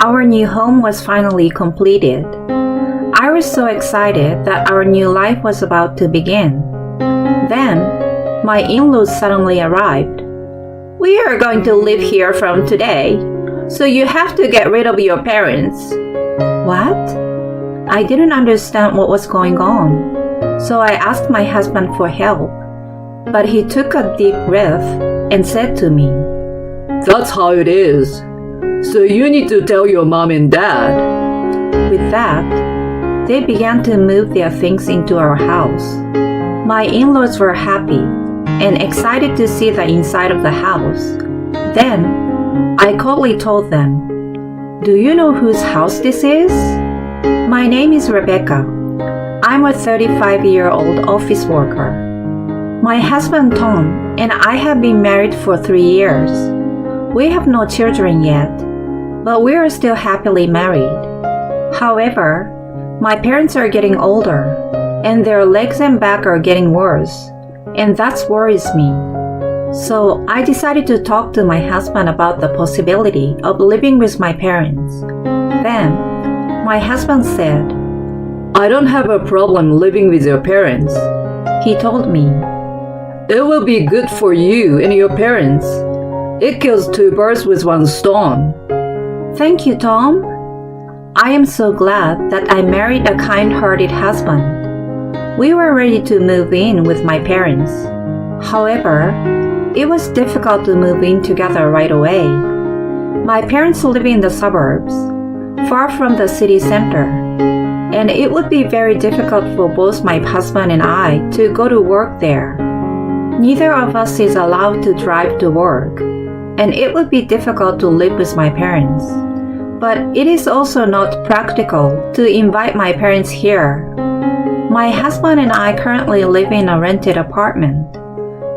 Our new home was finally completed. I was so excited that our new life was about to begin. Then, my in-laws suddenly arrived. "We are going to live here from today, so you have to get rid of your parents." What? I didn't understand what was going on, so I asked my husband for help. But he took a deep breath and said to me, "That's how it is. So you need to tell your mom and dad." With that, they began to move their things into our house. My in-laws were happy and excited to see the inside of the house. Then, I coldly told them, "Do you know whose house this is? My name is Rebecca. I'm a 35-year-old office worker. My husband Tom and I have been married for 3 years. We have no children yet, but we are still happily married. However, my parents are getting older, and their legs and back are getting worse, and that worries me. So I decided to talk to my husband about the possibility of living with my parents." Then, my husband said, "I don't have a problem living with your parents." He told me, "It will be good for you and your parents. It kills 2 birds with 1 stone." "Thank you, Tom. I am so glad that I married a kind-hearted husband." We were ready to move in with my parents. However, it was difficult to move in together right away. My parents live in the suburbs, far from the city center, and it would be very difficult for both my husband and I to go to work there. Neither of us is allowed to drive to work, and it would be difficult to live with my parents. But it is also not practical to invite my parents here. My husband and I currently live in a rented apartment.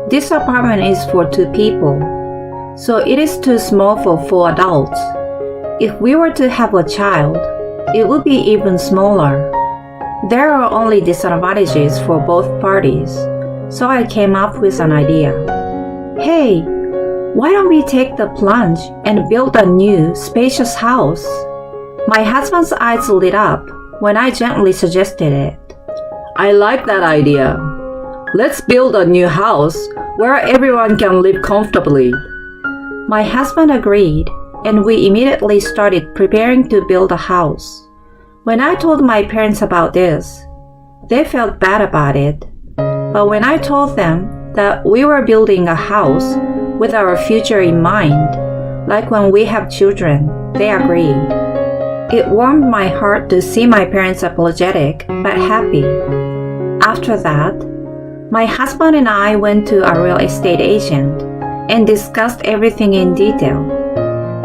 This apartment is for 2 people, so it is too small for 4 adults. If we were to have a child, it would be even smaller. There are only disadvantages for both parties, so I came up with an idea. "Hey, why don't we take the plunge and build a new, spacious house?" My husband's eyes lit up when I gently suggested it. "I like that idea. Let's build a new house where everyone can live comfortably." My husband agreed, and we immediately started preparing to build a house. When I told my parents about this, they felt bad about it. But when I told them that we were building a house with our future in mind, like when we have children, they agreed. It warmed my heart to see my parents apologetic but happy. After that, my husband and I went to a real estate agent and discussed everything in detail.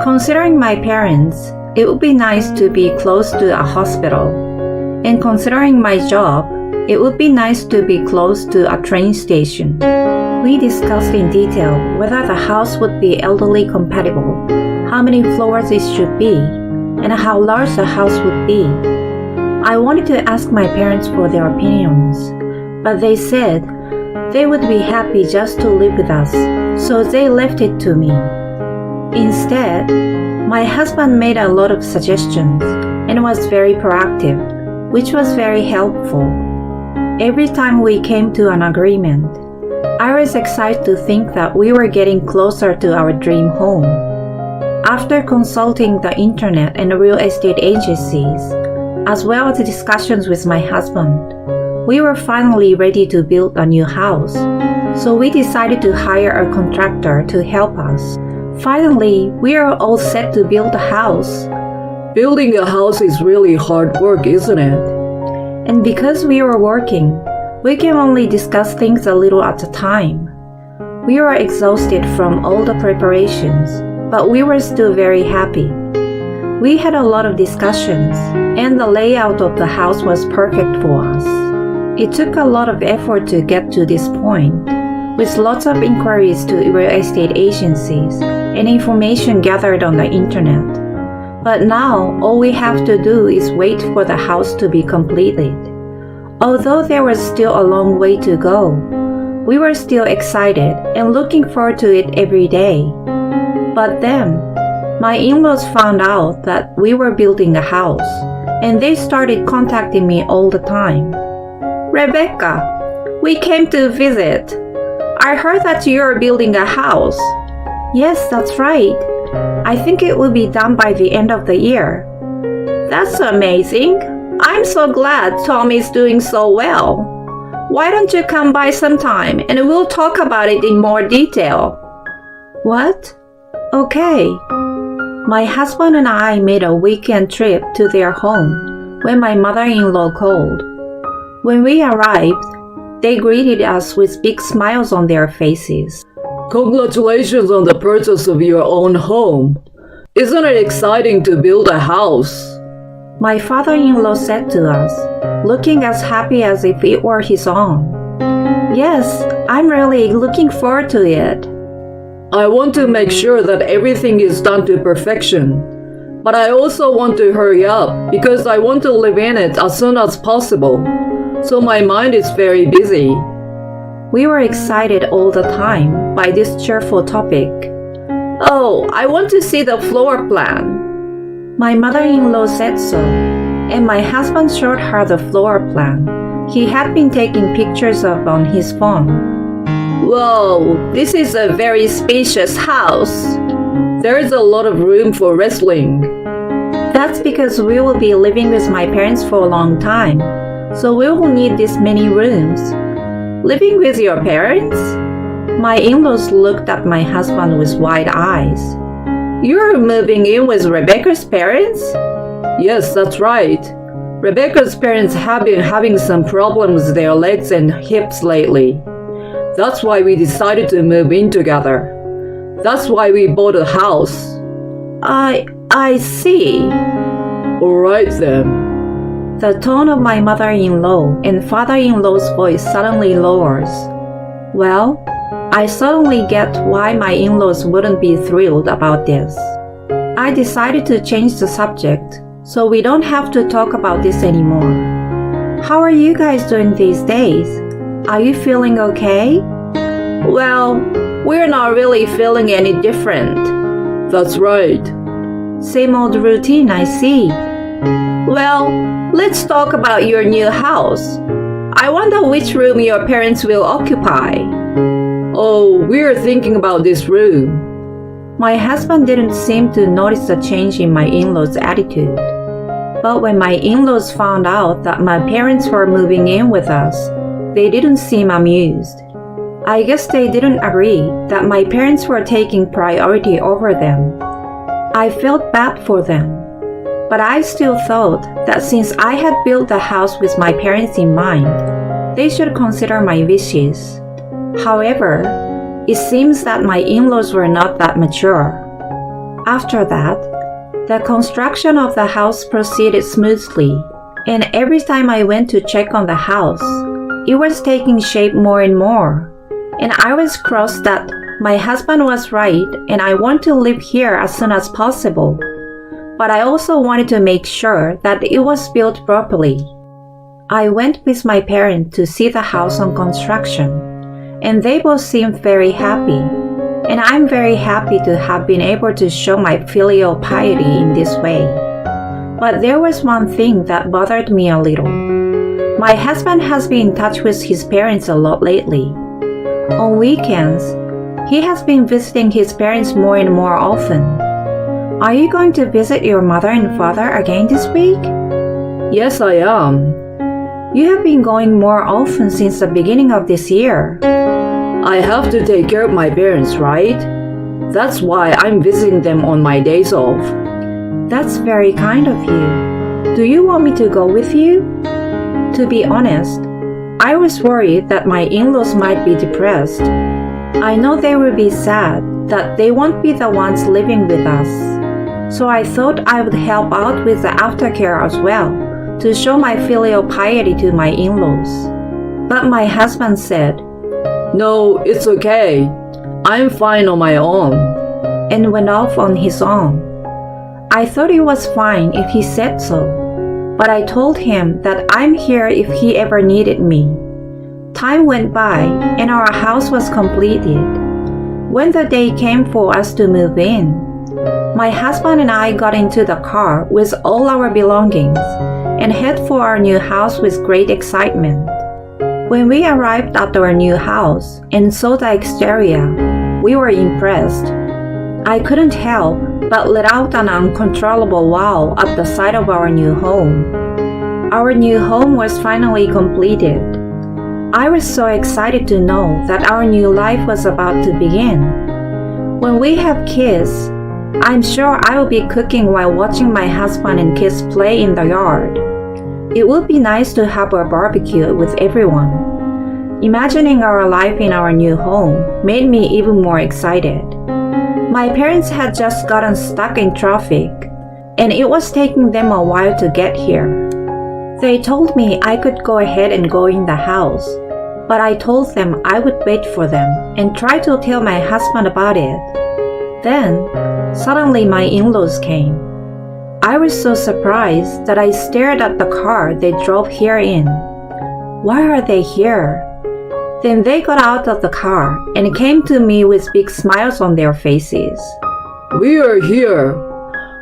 Considering my parents, it would be nice to be close to a hospital. And considering my job, it would be nice to be close to a train station. We discussed in detail whether the house would be elderly compatible, how many floors it should be, and how large the house would be. I wanted to ask my parents for their opinions, but they said they would be happy just to live with us, so they left it to me. Instead, my husband made a lot of suggestions and was very proactive, which was very helpful. Every time we came to an agreement, I was excited to think that we were getting closer to our dream home. After consulting the internet and real estate agencies, as well as discussions with my husband, we were finally ready to build a new house. So we decided to hire a contractor to help us. Finally, we are all set to build a house. Building a house is really hard work, isn't it? And because we were working, we can only discuss things a little at a time. We were exhausted from all the preparations, but we were still very happy. We had a lot of discussions, and the layout of the house was perfect for us. It took a lot of effort to get to this point, with lots of inquiries to real estate agencies and information gathered on the internet. But now, all we have to do is wait for the house to be completed. Although there was still a long way to go, we were still excited and looking forward to it every day. But then, My in-laws found out that we were building a house, and they started contacting me all the time. Rebecca, we came to visit. I heard that you're building a house. Yes, that's right. I think it will be done by the end of the year. That's amazing. I'm so glad Tom is doing so well. Why don't you come by sometime and we'll talk about it in more detail? What? Okay. My husband and I made a weekend trip to their home when my mother-in-law called. When we arrived, they greeted us with big smiles on their faces. Congratulations on the purchase of your own home. Isn't it exciting to build a house? My father-in-law said to us, looking as happy as if it were his own. Yes, I'm really looking forward to it. I want to make sure that everything is done to perfection. But I also want to hurry up because I want to live in it as soon as possible. So my mind is very busy. We were excited all the time by this cheerful topic. Oh, I want to see the floor plan. My mother-in-law said so, and my husband showed her the floor plan he had been taking pictures of on his phone. Whoa, this is a very spacious house. There is a lot of room for wrestling. That's because we will be living with my parents for a long time, so we will need this many rooms. Living with your parents? My in-laws looked at my husband with wide eyes. You're moving in with Rebecca's parents? Yes, that's right. Rebecca's parents have been having some problems with their legs and hips lately. That's why we decided to move in together. That's why we bought a house. I see. All right then. The tone of my mother-in-law and father-in-law's voice suddenly lowers. Well, I suddenly get why my in-laws wouldn't be thrilled about this. I decided to change the subject so we don't have to talk about this anymore. How are you guys doing these days? Are you feeling okay? Well, we're not really feeling any different. That's right. Same old routine, I see. Well, let's talk about your new house. I wonder which room your parents will occupy. Oh, we're thinking about this room. My husband didn't seem to notice the change in my in-laws' attitude. But when my in-laws found out that my parents were moving in with us, they didn't seem amused. I guess they didn't agree that my parents were taking priority over them. I felt bad for them, but I still thought that since I had built the house with my parents in mind, they should consider my wishes. However, it seems that my in-laws were not that mature. After that, the construction of the house proceeded smoothly, and every time I went to check on the house, it was taking shape more and more, and I was crossed that my husband was right and I want to live here as soon as possible. But I also wanted to make sure that it was built properly. I went with my parents to see the house on construction, and they both seemed very happy, and I'm very happy to have been able to show my filial piety in this way. But there was one thing that bothered me a little. My husband has been in touch with his parents a lot lately. On weekends, he has been visiting his parents more and more often. Are you going to visit your mother and father again this week? Yes, I am. You have been going more often since the beginning of this year. I have to take care of my parents, right? That's why I'm visiting them on my days off. That's very kind of you. Do you want me to go with you? To be honest, I was worried that my in-laws might be depressed. I know they will be sad that they won't be the ones living with us. So I thought I would help out with the aftercare as well, to show my filial piety to my in-laws. But my husband said, "No, it's okay. I'm fine on my own," and went off on his own. I thought it was fine if he said so, but I told him that I'm here if he ever needed me. Time went by and our house was completed. When the day came for us to move in, my husband and I got into the car with all our belongings and head for our new house with great excitement. When we arrived at our new house and saw the exterior, we were impressed. I couldn't help but let out an uncontrollable wow at the sight of our new home. Our new home was finally completed. I was so excited to know that our new life was about to begin. When we have kids, I'm sure I will be cooking while watching my husband and kids play in the yard. It would be nice to have a barbecue with everyone. Imagining our life in our new home made me even more excited. My parents had just gotten stuck in traffic, and it was taking them a while to get here. They told me I could go ahead and go in the house, but I told them I would wait for them and try to tell my husband about it. Then, suddenly my in-laws came. I was so surprised that I stared at the car they drove here in. Why are they here? Then they got out of the car and came to me with big smiles on their faces. We are here.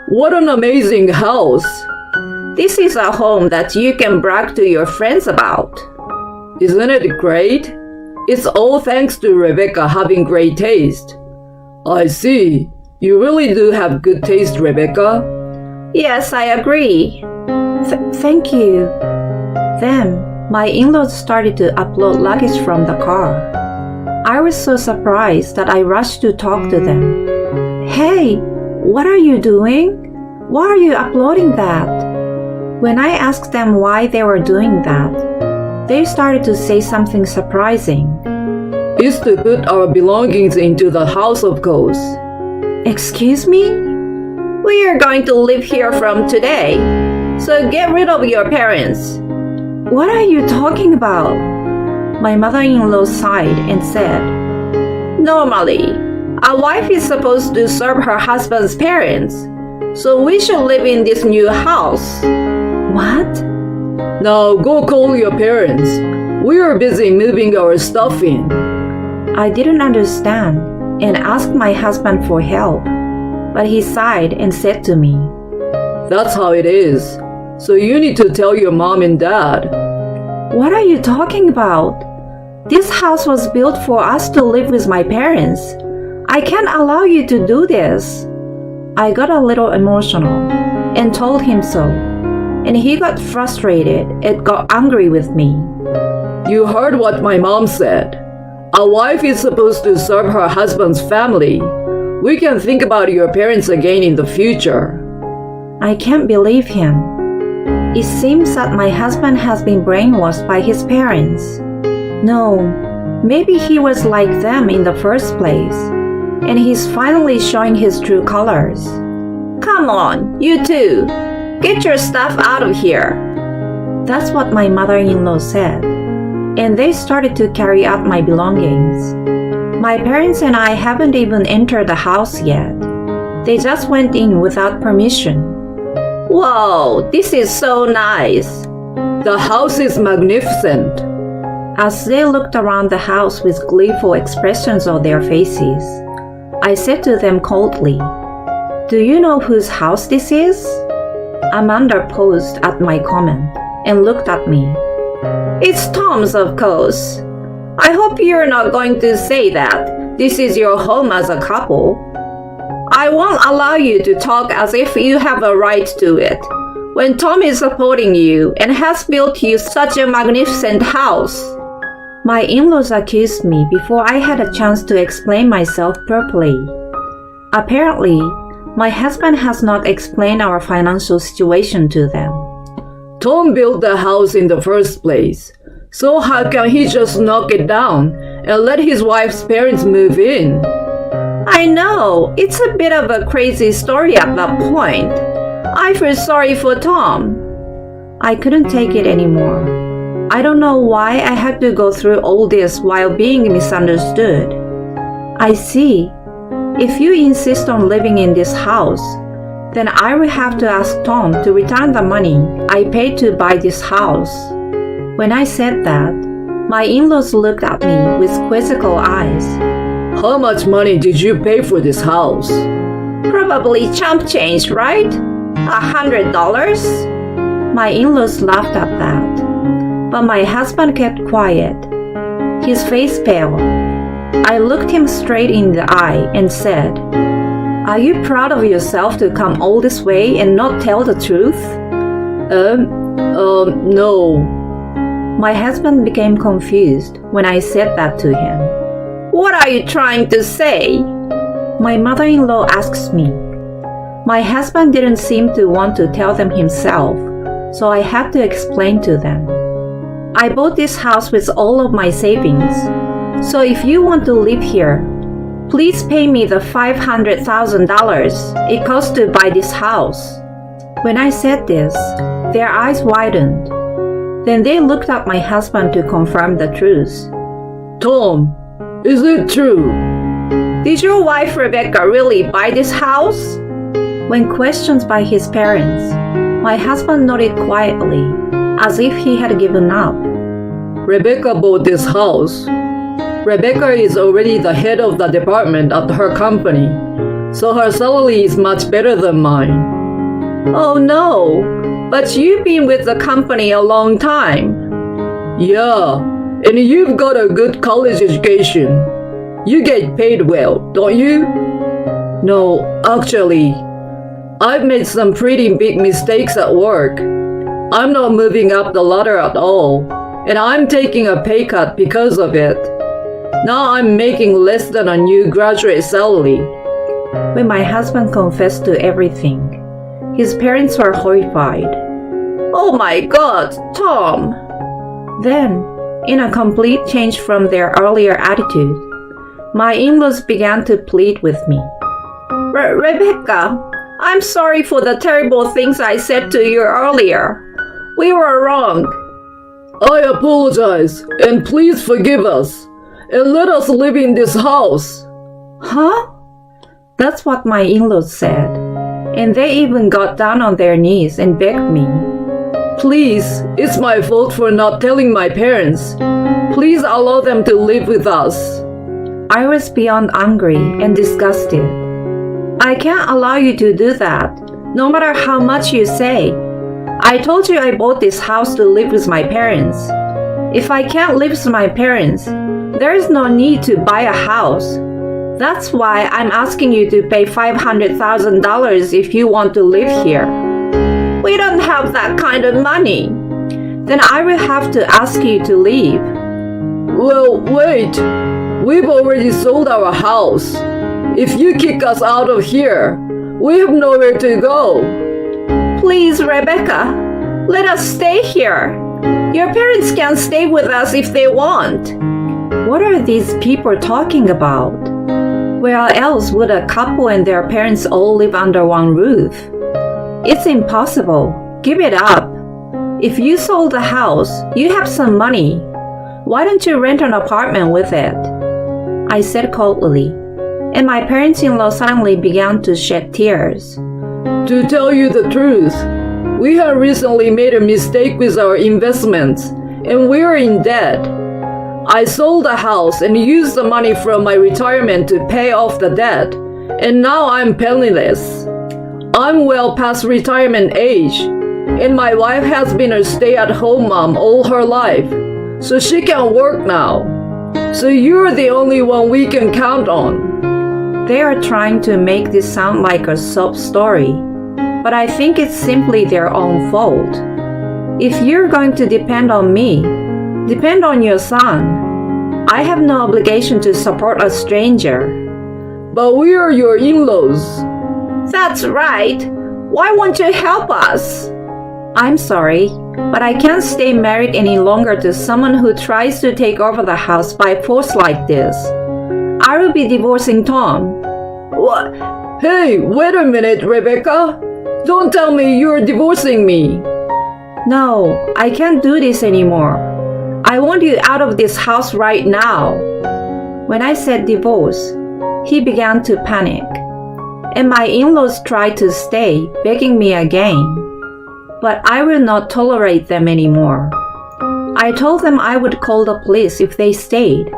What an amazing house. This is a home that you can brag to your friends about. Isn't it great? It's all thanks to Rebecca having great taste. I see. You really do have good taste, Rebecca. Yes, I agree. Thank you. Then, my in-laws started to upload luggage from the car. I was so surprised that I rushed to talk to them. Hey, what are you doing? Why are you uploading that? When I asked them why they were doing that, they started to say something surprising. It's to put our belongings into the house, of course. Excuse me? We are going to live here from today, so get rid of your parents. What are you talking about? My mother-in-law sighed and said, Normally, a wife is supposed to serve her husband's parents, so we should live in this new house. What? Now go call your parents. We are busy moving our stuff in. I didn't understand and asked my husband for help, but he sighed and said to me, That's how it is. So you need to tell your mom and dad. What are you talking about? This house was built for us to live with my parents. I can't allow you to do this. I got a little emotional and told him so, and he got frustrated and got angry with me. You heard what my mom said. A wife is supposed to serve her husband's family. We can think about your parents again in the future. I can't believe him. It seems that my husband has been brainwashed by his parents. No, maybe he was like them in the first place, and he's finally showing his true colors. Come on, you two. Get your stuff out of here. That's what my mother-in-law said, and they started to carry out my belongings. My parents and I haven't even entered the house yet. They just went in without permission. Whoa, this is so nice. The house is magnificent. As they looked around the house with gleeful expressions on their faces, I said to them coldly, Do you know whose house this is? Amanda paused at my comment and looked at me. It's Tom's, of course. I hope you're not going to say that this is your home as a couple. I won't allow you to talk as if you have a right to it, when Tom is supporting you and has built you such a magnificent house. My in-laws accused me before I had a chance to explain myself properly. Apparently, my husband has not explained our financial situation to them. Tom built the house in the first place, so how can he just knock it down and let his wife's parents move in? I know, it's a bit of a crazy story at that point. I feel sorry for Tom. I couldn't take it anymore. I don't know why I had to go through all this while being misunderstood. I see. If you insist on living in this house, then I will have to ask Tom to return the money I paid to buy this house. When I said that, my in-laws looked at me with quizzical eyes. How much money did you pay for this house? Probably chump change, right? $100? My in-laws laughed at that, but my husband kept quiet. His face pale. I looked him straight in the eye and said, "Are you proud of yourself to come all this way and not tell the truth?" No. My husband became confused when I said that to him. "What are you trying to say?" My mother-in-law asks me. My husband didn't seem to want to tell them himself, so I had to explain to them. I bought this house with all of my savings, so if you want to live here, please pay me the $500,000 it cost to buy this house. When I said this, their eyes widened. Then they looked at my husband to confirm the truth. Tom, is it true? Did your wife Rebecca really buy this house? When questioned by his parents, my husband nodded quietly, as if he had given up. Rebecca bought this house. Rebecca is already the head of the department at her company, so her salary is much better than mine. Oh no, but you've been with the company a long time. Yeah, and you've got a good college education. You get paid well, don't you? No, actually, I've made some pretty big mistakes at work. I'm not moving up the ladder at all, and I'm taking a pay cut because of it. Now I'm making less than a new graduate salary. When my husband confessed to everything, his parents were horrified. Oh my God, Tom! Then, in a complete change from their earlier attitude, my in-laws began to plead with me. Rebecca, I'm sorry for the terrible things I said to you earlier. We were wrong. I apologize, and please forgive us, and let us live in this house. Huh? That's what my in-laws said, and they even got down on their knees and begged me. Please, it's my fault for not telling my parents. Please allow them to live with us. I was beyond angry and disgusted. I can't allow you to do that, no matter how much you say. I told you I bought this house to live with my parents. If I can't live with my parents, there is no need to buy a house. That's why I'm asking you to pay $500,000 if you want to live here. We don't have that kind of money. Then I will have to ask you to leave. Well, wait. We've already sold our house. If you kick us out of here, we have nowhere to go. Please, Rebecca, let us stay here. Your parents can stay with us if they want. What are these people talking about? Where else would a couple and their parents all live under one roof? It's impossible. Give it up. If you sold the house, you have some money. Why don't you rent an apartment with it? I said coldly, and my parents-in-law suddenly began to shed tears. To tell you the truth, we have recently made a mistake with our investments, and we're in debt. I sold the house and used the money from my retirement to pay off the debt, and now I'm penniless. I'm well past retirement age, and my wife has been a stay-at-home mom all her life, so she can work now. So you're the only one we can count on. They are trying to make this sound like a sob story, but I think it's simply their own fault. If you're going to depend on me, depend on your son. I have no obligation to support a stranger. But we are your in-laws. That's right. Why won't you help us? I'm sorry, but I can't stay married any longer to someone who tries to take over the house by force like this. I will be divorcing Tom. What? Hey, wait a minute, Rebecca. Don't tell me you're divorcing me. No, I can't do this anymore. I want you out of this house right now. When I said divorce, he began to panic, and my in-laws tried to stay, begging me again. But I will not tolerate them anymore. I told them I would call the police if they stayed,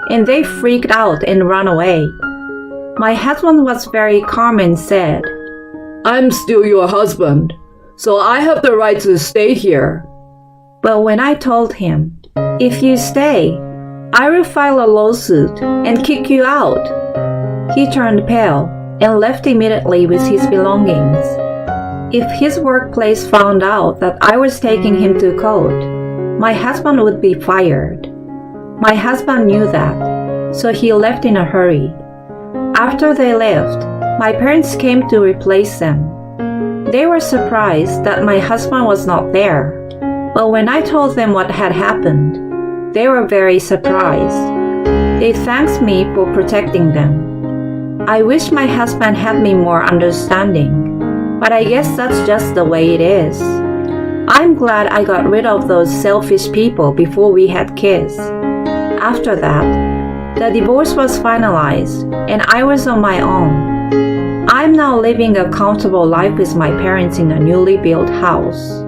and they freaked out and ran away. My husband was very calm and said, I'm still your husband, so I have the right to stay here. But when I told him, if you stay, I will file a lawsuit and kick you out, he turned pale and left immediately with his belongings. If his workplace found out that I was taking him to court, my husband would be fired. My husband knew that, so he left in a hurry. After they left, my parents came to replace them. They were surprised that my husband was not there, but when I told them what had happened, they were very surprised. They thanked me for protecting them. I wish my husband had me more understanding, but I guess that's just the way it is. I'm glad I got rid of those selfish people before we had kids. After that, the divorce was finalized and I was on my own. I'm now living a comfortable life with my parents in a newly built house.